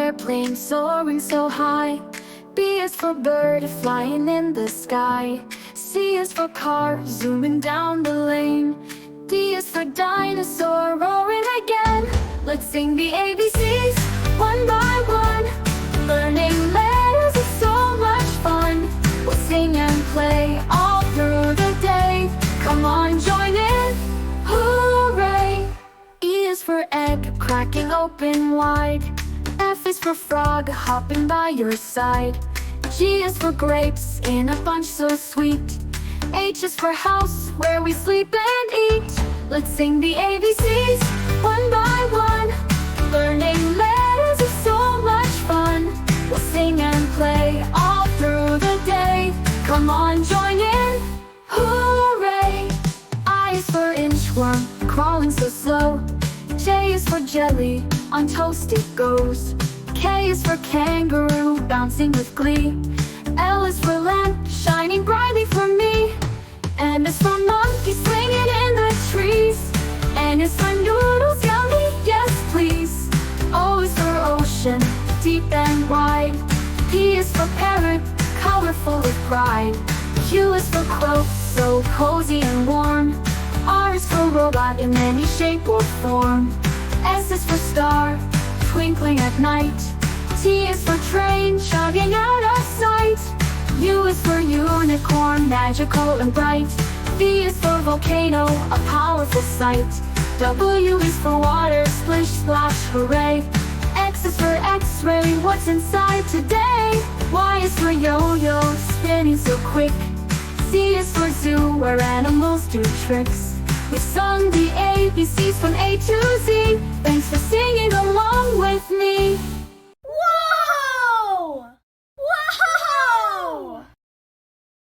airplane soaring so high. B is for bird flying in the sky. C is for car zooming down the lane. D is for dinosaur roaring again. Let's sing the ABCs one by one. Learning letters is so much fun. We'll sing and play all through the day. Come on, join in, hooray! E is for egg cracking open wide. F is for frog hopping by your side. G is for grapes in a bunch so sweet. H is for house where we sleep and eat. Let's sing the ABCs one by one. Learning letters is so much fun. We'll sing and play all through the day. Come on, join in, hooray! I is for inchworm crawling so slow. J is for jelly, on toast it goes. K is for kangaroo, bouncing with glee. L is for lamp, shining brightly for me. M is for monkey, swinging in the trees. N is for noodles, yummy, yes please. O is for ocean, deep and wide. P is for parrot, colorful with pride. Q is for cloak, so cozy and warm. R is for robot in any shape or form. S is for star, twinkling at night. T is for train, chugging out of sight. U is for unicorn, magical and bright. V is for volcano, a powerful sight. W is for water, splish splash, hooray. X is for X-ray, what's inside today? Y is for yo-yo, spinning so quick. Z is for zoo, where animals do tricks. We've sung the ABCs from A to Z.